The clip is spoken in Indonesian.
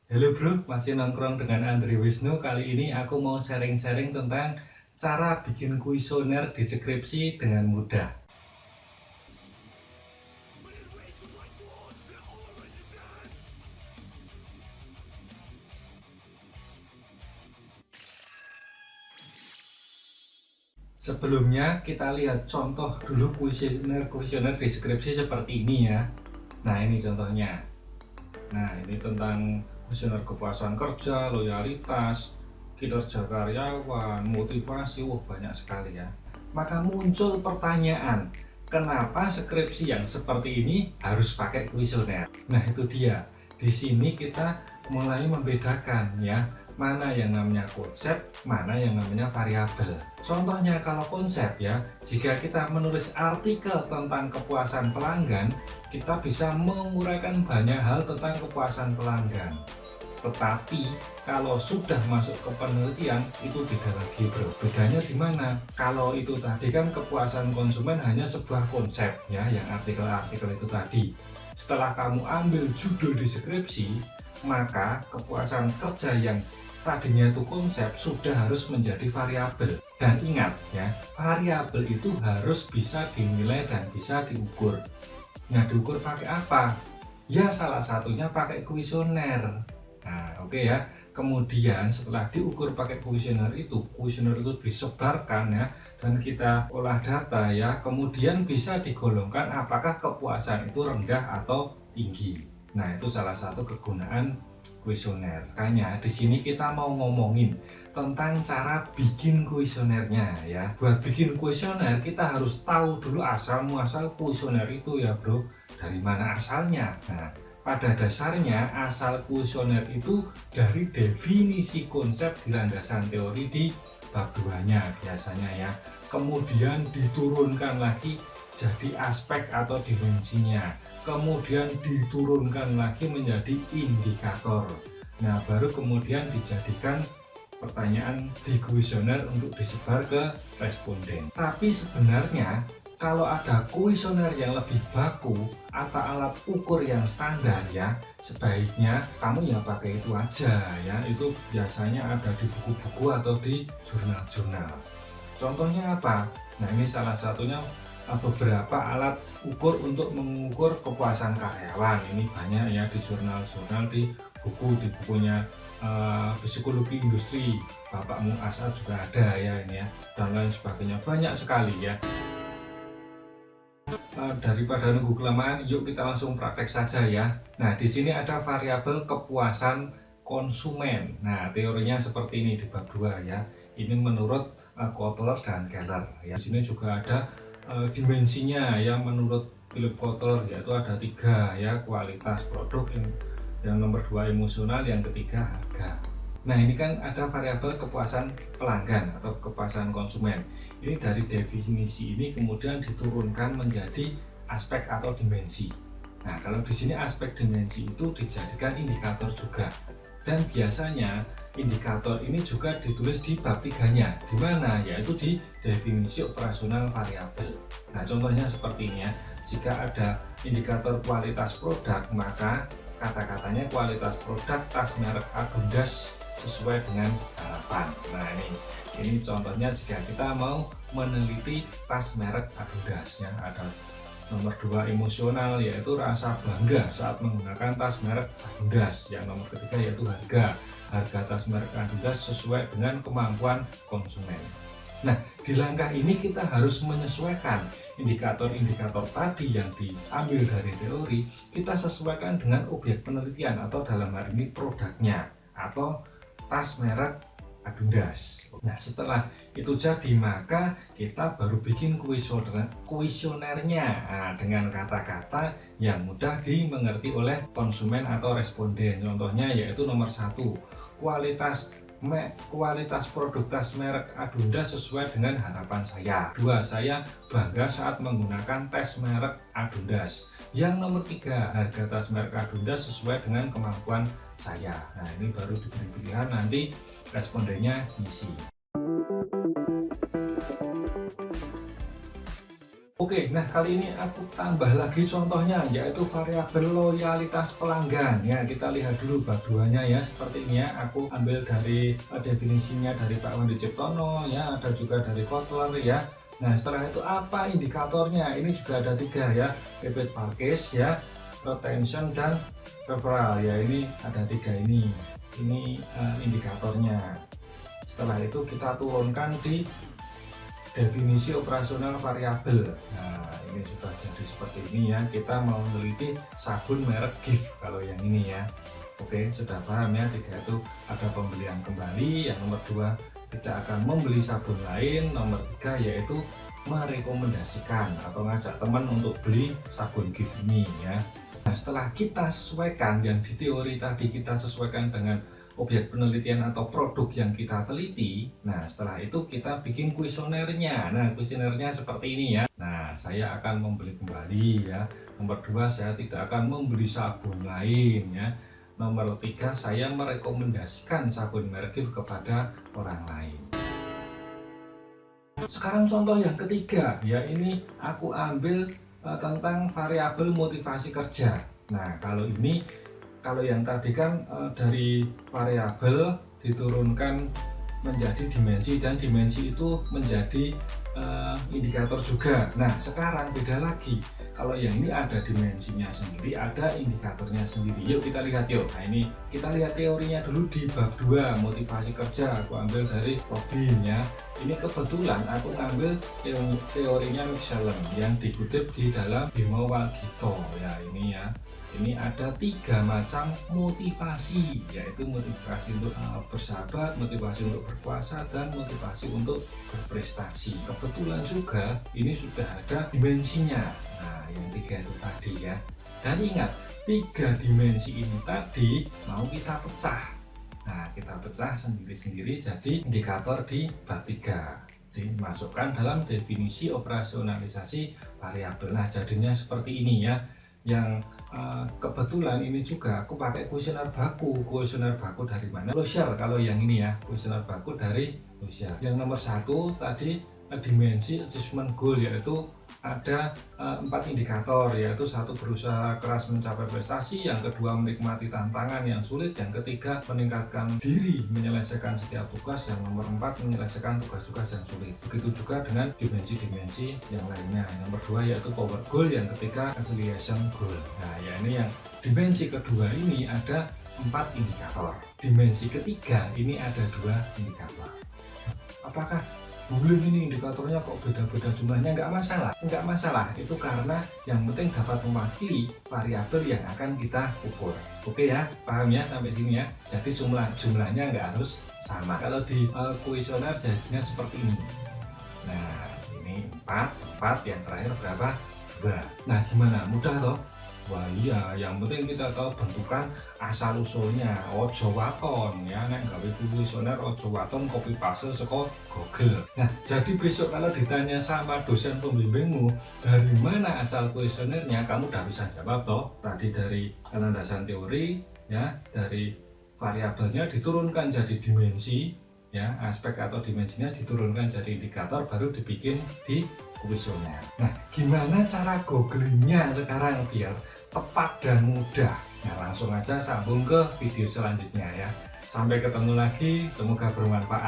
Halo bro, masih nongkrong dengan Andri Wisnu. Kali ini aku mau sharing-sharing tentang cara bikin kuesioner di skripsi dengan mudah. Sebelumnya kita lihat contoh dulu kuesioner di skripsi seperti ini ya. Nah ini contohnya. Nah ini tentang kuesioner kepuasan kerja, loyalitas, kinerja karyawan, motivasi, banyak sekali ya. Maka muncul pertanyaan, kenapa skripsi yang seperti ini harus pakai kuesioner? Nah itu dia. Di sini kita mulai membedakan ya, mana yang namanya konsep, mana yang namanya variabel. Contohnya kalau konsep ya, jika kita menulis artikel tentang kepuasan pelanggan, kita bisa menguraikan banyak hal tentang kepuasan pelanggan. Tetapi kalau sudah masuk ke penelitian itu beda lagi bro. Bedanya di mana? Kalau itu tadi kan kepuasan konsumen hanya sebuah konsep ya, yang artikel-artikel itu tadi. Setelah kamu ambil judul di skripsi, maka kepuasan kerja yang tadinya itu konsep sudah harus menjadi variabel. Dan ingat ya, variabel itu harus bisa dinilai dan bisa diukur. Nah, diukur pakai apa? Ya salah satunya pakai kuesioner. Nah, oke ya. Kemudian setelah diukur pakai kuesioner itu disebarkan ya, dan kita olah data ya, kemudian bisa digolongkan apakah kepuasan itu rendah atau tinggi. Nah, itu salah satu kegunaan kuesioner. Makanya di sini kita mau ngomongin tentang cara bikin kuesionernya ya. Buat bikin kuesioner kita harus tahu dulu asal muasal kuesioner itu ya bro. Dari mana asalnya? Nah, pada dasarnya asal kuesioner itu dari definisi konsep di landasan teori di bab 2-nya biasanya ya. Kemudian diturunkan lagi jadi aspek atau dimensinya. Kemudian diturunkan lagi menjadi indikator. Nah, baru kemudian dijadikan pertanyaan di kuesioner untuk disebar ke responden. Tapi sebenarnya kalau ada kuesioner yang lebih baku atau alat ukur yang standar ya, sebaiknya kamu ya pakai itu aja ya. Itu biasanya ada di buku-buku atau di jurnal-jurnal. Contohnya apa? Nah, ini salah satunya beberapa alat ukur untuk mengukur kepuasan karyawan. Ini banyak ya di jurnal-jurnal, di bukunya psikologi industri Bapak Muasad juga ada ya ini ya, dan lain sebagainya, banyak sekali ya. Daripada nunggu kelamaan, yuk kita langsung praktek saja ya. Nah, di sini ada variabel kepuasan konsumen. Nah, teorinya seperti ini di bab 2 ya. Ini menurut Kotler dan Keller ya. Di sini juga ada dimensinya yang menurut Philip Kotler, yaitu ada 3 ya, kualitas produk, yang nomor 2 emosional, yang ketiga harga. Nah, ini kan ada variabel kepuasan pelanggan atau kepuasan konsumen. Ini dari definisi ini kemudian diturunkan menjadi aspek atau dimensi. Nah, kalau di sini aspek dimensi itu dijadikan indikator juga. Dan biasanya indikator ini juga ditulis di bab 3-nya, di mana yaitu di definisi operasional variabel. Nah, contohnya seperti ini ya. Jika ada indikator kualitas produk, maka kata-katanya kualitas produk tas merek Agundas sesuai dengan harapan. Nah, ini contohnya jika kita mau meneliti tas merek Agundas ya. Ada nomor 2 emosional, yaitu rasa bangga saat menggunakan tas merek Agundas. Yang nomor ketiga yaitu harga tas merek Agundas sesuai dengan kemampuan konsumen. Nah, di langkah ini kita harus menyesuaikan indikator-indikator tadi yang diambil dari teori, kita sesuaikan dengan objek penelitian atau dalam hal ini produknya atau tas merek Agundas. Nah, setelah itu jadi, maka kita baru bikin kuesionernya dengan kata-kata yang mudah dimengerti oleh konsumen atau responden. Contohnya yaitu nomor 1, kualitas produk tas merek Agundas sesuai dengan harapan saya. 2, saya bangga saat menggunakan tas merek Agundas. Yang nomor 3, harga tas merek Agundas sesuai dengan kemampuan saya. Nah, ini baru diberi pilihan, nanti respondennya ngisi. Oke, nah kali ini aku tambah lagi contohnya, yaitu variabel loyalitas pelanggan. Ya, kita lihat dulu bab 2-nya ya, seperti ini ya. Aku ambil dari definisinya dari Pak Wandi Ciptono ya, ada juga dari Kotler ya. Nah, setelah itu apa indikatornya? Ini juga ada 3 ya, repeat purchase ya, retention dan referral ya. Ini ada 3 ini. Ini indikatornya. Setelah itu kita turunkan di definisi operasional variabel. Nah, ini sudah jadi seperti ini ya. Kita mau meneliti sabun merek Gift kalau yang ini ya. Oke, sudah paham ya. 3 itu ada pembelian kembali, yang nomor 2 tidak akan membeli sabun lain, nomor 3 yaitu merekomendasikan atau ngajak teman untuk beli sabun Gift ini ya. Nah, setelah kita sesuaikan yang di teori tadi, kita sesuaikan dengan objek penelitian atau produk yang kita teliti. Nah, setelah itu kita bikin kuesionernya. Nah, kuesionernya seperti ini ya. Nah, saya akan membeli kembali ya. Nomor 2, saya tidak akan membeli sabun lain ya. Nomor 3, saya merekomendasikan sabun merek Gift kepada orang lain. Sekarang contoh yang ketiga ya, ini aku ambil tentang variabel motivasi kerja. Nah, kalau yang tadi kan dari variabel diturunkan menjadi dimensi, dan dimensi itu menjadi indikator juga. Nah, sekarang beda lagi. Kalau yang ini ada dimensinya sendiri, ada indikatornya sendiri. Yuk kita lihat yuk. Nah, ini kita lihat teorinya dulu di bab 2 motivasi kerja. Aku ambil dari Robin ya. Ini kebetulan aku ngambil teorinya Michelin yang dikutip di dalam Bimo Walgito ya. Ini ya. Ini ada 3 macam motivasi, yaitu motivasi untuk bersahabat, motivasi untuk berkuasa, dan motivasi untuk berprestasi. Kebetulan juga ini sudah ada dimensinya. Nah, yang 3 itu tadi ya. Dan ingat, 3 dimensi ini tadi mau kita pecah. Nah, kita pecah sendiri-sendiri jadi indikator di bab 3. Dimasukkan dalam definisi operasionalisasi variabel. Nah, jadinya seperti ini ya. Yang kebetulan ini juga aku pakai kuesioner baku dari mana? Loescher kalau yang ini ya, kuesioner baku dari Loescher. Yang nomor 1 tadi dimensi achievement goal, yaitu ada 4 indikator, yaitu 1 berusaha keras mencapai prestasi, yang kedua menikmati tantangan yang sulit, yang ketiga meningkatkan diri menyelesaikan setiap tugas, yang nomor 4 menyelesaikan tugas-tugas yang sulit. Begitu juga dengan dimensi-dimensi yang lainnya. Yang nomor 2 yaitu power goal, yang ketiga affiliation goal. Nah ya, ini yang dimensi kedua ini ada 4 indikator, dimensi ketiga ini ada 2 indikator. Apakah boleh ini indikatornya kok beda-beda jumlahnya? Nggak masalah, itu karena yang penting dapat mewakili variabel yang akan kita ukur. Oke ya, paham ya sampai sini ya. Jadi jumlahnya nggak harus sama. Kalau di kuesioner jadinya seperti ini. Nah, ini 4 yang terakhir berapa? 2. Nah, gimana? Mudah toh? Wah iya, yang penting kita tahu bentukan asal usulnya. Ojo waton ya, nek gawe kuesioner ojo waton copy paste saka Google. Nah, jadi besok kalau ditanya sama dosen pembimbingmu dari mana asal kuesionernya, kamu udah bisa jawab toh. Tadi dari landasan teori ya, dari variabelnya diturunkan jadi dimensi ya, aspek atau dimensinya diturunkan jadi indikator, baru dibikin di kuesioner. Nah, gimana cara googlingnya sekarang biar tepat dan mudah? Nah, langsung aja sambung ke video selanjutnya ya. Sampai ketemu lagi, semoga bermanfaat.